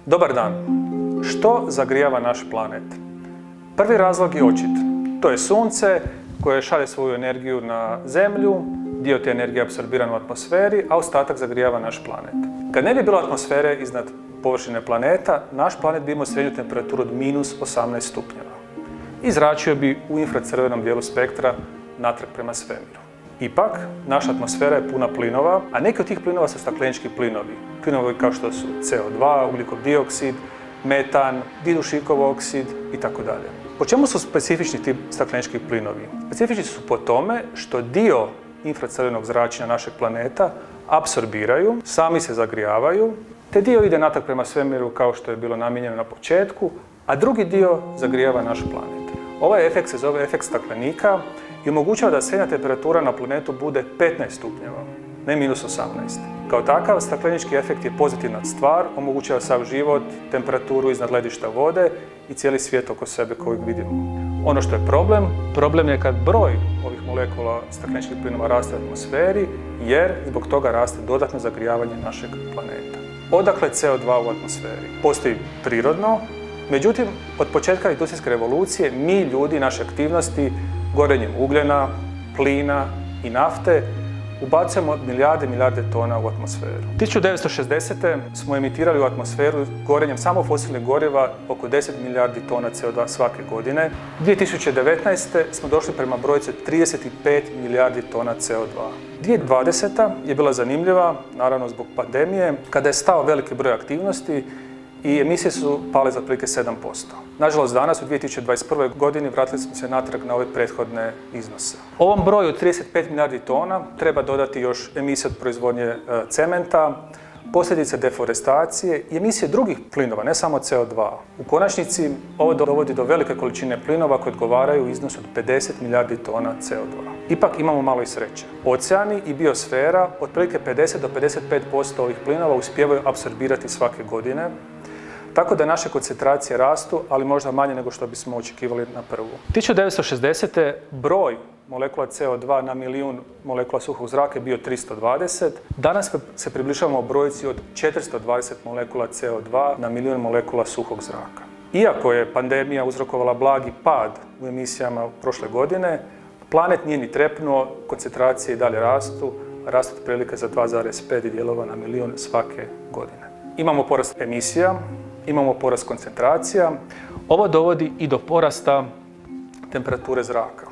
Dobar dan. Što zagrijava naš planet? Prvi razlog je očit. To je sunce koje šalje svoju energiju na Zemlju, dio te energije je apsorbiran u atmosferi, a ostatak zagrijava naš planet. Kad ne bi bilo atmosfere iznad površine planeta, naš planet bi imao srednju temperaturu od -18 stupnjeva. I zračio bi u infracrvenom dijelu spektra natrag prema svemiru. Ipak, naša atmosfera je puna plinova, a neki od tih plinova su staklenički plinovi. Plinovi kao što su CO2, ugljikov dioksid, metan, didušikov oksid itd. Po čemu su specifični ti staklenički plinovi? Specifični su po tome što dio infracrvenog zračenja našeg planeta apsorbiraju, sami se zagrijavaju, te dio ide natrag prema svemiru kao što je bilo namijenjeno na početku, a drugi dio zagrijava naš planet. Ovaj efekt se zove efekt staklenika i omogućava da srednja temperatura na planetu bude 15 stupnjeva, ne -18. Kao takav, staklenički efekt je pozitivna stvar, omogućava sav život, temperaturu iznad ledišta vode i cijeli svijet oko sebe kojeg vidimo. Ono što je problem je kad broj ovih molekula stakleničkih plinova raste u atmosferi, jer zbog toga raste dodatno zagrijavanje našeg planeta. Odakle CO2 u atmosferi? Postoji prirodno, međutim, od početka industrijske revolucije mi ljudi, naše aktivnosti, gorenjem ugljena, plina i nafte, ubacujemo milijarde tona u atmosferu. 1960. smo emitirali u atmosferu gorenjem samo fosilnih goriva oko 10 milijardi tona CO2 svake godine. 2019. smo došli prema brojci od 35 milijardi tona CO2. 2020. je bila zanimljiva, naravno zbog pandemije, kada je stao veliki broj aktivnosti i emisije su pale za otprilike 7%. Nažalost, danas u 2021. godini vratili smo se natrag na ove prethodne iznose. Ovom broju od 35 milijardi tona treba dodati još emisije od proizvodnje cementa, posljedice deforestacije i emisije drugih plinova, ne samo CO2. U konačnici, ovo dovodi do velike količine plinova koje odgovaraju iznosu od 50 milijardi tona CO2. Ipak imamo malo i sreće. Oceani i biosfera otprilike 50 do 55% ovih plinova uspijevaju apsorbirati svake godine, tako da naše koncentracije rastu, ali možda manje nego što bismo očekivali na prvu. 1960. broj molekula CO2 na milijun molekula suhog zraka je bio 320. Danas se približavamo brojci od 420 molekula CO2 na milijun molekula suhog zraka. Iako je pandemija uzrokovala blagi pad u emisijama prošle godine, planet nije ni trepnuo, koncentracije i dalje rastu otprilike za 2,5 dijelova na milijun svake godine. Imamo porast emisija, imamo porast koncentracija. Ovo dovodi i do porasta temperature zraka.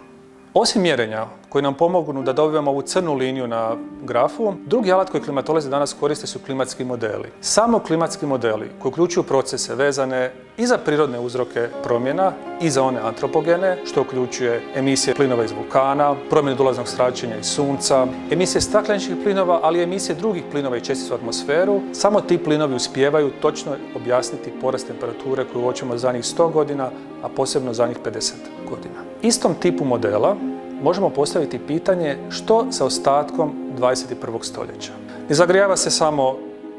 Osim mjerenja koji nam pomognu da dobijemo ovu crnu liniju na grafu, drugi alat koji klimatolozi danas koriste su klimatski modeli. Samo klimatski modeli koji uključuju procese vezane i za prirodne uzroke promjena i za one antropogene, što uključuje emisije plinova iz vulkana, promjene dolaznog zračenja iz sunca, emisije stakleničkih plinova, ali i emisije drugih plinova i čestica u atmosferu. Samo ti plinovi uspijevaju točno objasniti porast temperature koju uočimo zadnjih 100 godina, a posebno zadnjih 50 godina. Istom tipu modela možemo postaviti pitanje što sa ostatkom 21. stoljeća. Ne zagrijava se samo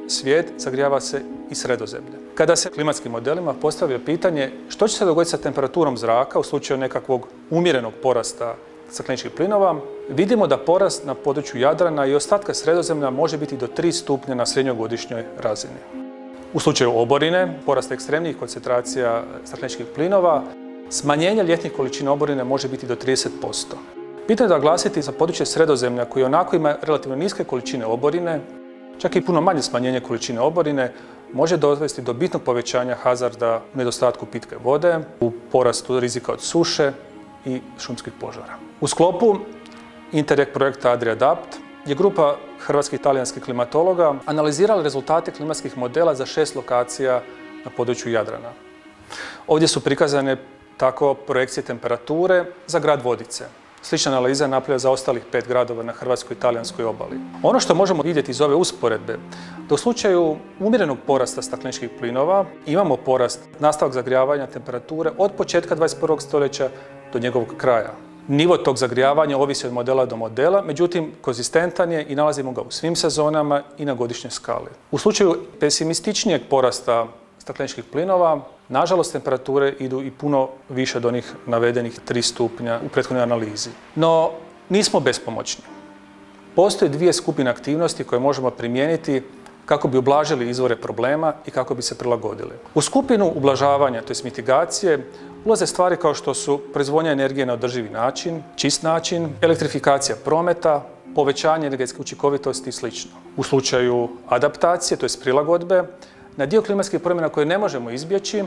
svijet, zagrijava se i Sredozemlje. Kada se klimatskim modelima postavlja pitanje što će se dogoditi sa temperaturom zraka u slučaju nekakvog umjerenog porasta stakleničkih plinova, vidimo da porast na području Jadrana i ostatka Sredozemlja može biti do 3 stupnja na srednjogodišnjoj razini. U slučaju oborine, porast ekstremnih koncentracija stakleničkih plinova, smanjenje ljetnih količina oborine može biti do 30%. Bitno je da naglasiti za područje Sredozemlja koji onako ima relativno niske količine oborine, čak i puno manje smanjenje količine oborine može dovesti do bitnog povećanja hazarda u nedostatku pitke vode, u porastu rizika od suše i šumskih požara. U sklopu Interreg projekta AdriAdapt je grupa hrvatskih i talijanskih klimatologa analizirala rezultate klimatskih modela za 6 lokacija na području Jadrana. Ovdje su prikazane tako projekcije temperature za grad Vodice. Slična analiza je napravljena za ostalih 5 gradova na hrvatskoj i talijanskoj obali. Ono što možemo vidjeti iz ove usporedbe, da u slučaju umjerenog porasta stakleničkih plinova imamo porast, nastavak zagrijavanja temperature od početka 21. stoljeća do njegovog kraja. Nivo tog zagrijavanja ovisi od modela do modela, međutim konzistentan je i nalazimo ga u svim sezonama i na godišnjoj skali. U slučaju pesimističnijeg porasta stakleničkih plinova, nažalost temperature idu i puno više od onih navedenih 3 stupnja u prethodnoj analizi. No, nismo bespomoćni. Postoje dvije skupine aktivnosti koje možemo primijeniti kako bi ublažili izvore problema i kako bi se prilagodili. U skupinu ublažavanja, to jest mitigacije, ulaze stvari kao što su proizvodnja energije na održivi način, čist način, elektrifikacija prometa, povećanje energetske učinkovitosti i sl. U slučaju adaptacije, to jest prilagodbe, na dio klimatskih promjena koje ne možemo izbjeći,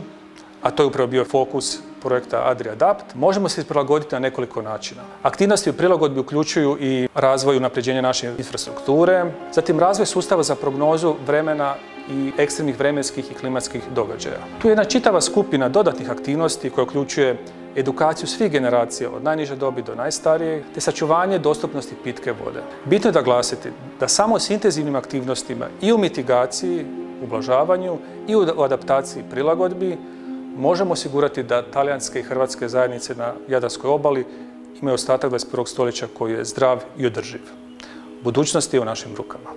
a to je upravo bio fokus projekta AdriAdapt, možemo se prilagoditi na nekoliko načina. Aktivnosti u prilagodbi uključuju i razvoj i unapređenje naše infrastrukture, zatim razvoj sustava za prognozu vremena i ekstremnih vremenskih i klimatskih događaja. Tu je jedna čitava skupina dodatnih aktivnosti koja uključuje edukaciju svih generacija od najniže dobi do najstarije, te sačuvanje dostupnosti pitke vode. Bitno je naglasiti da samo s intenzivnim aktivnostima i u mitigaciji, ublažavanju i u adaptaciji i prilagodbi možemo osigurati da talijanske i hrvatske zajednice na Jadranskoj obali imaju ostatak 21. stoljeća koji je zdrav i održiv. Budućnost je u našim rukama.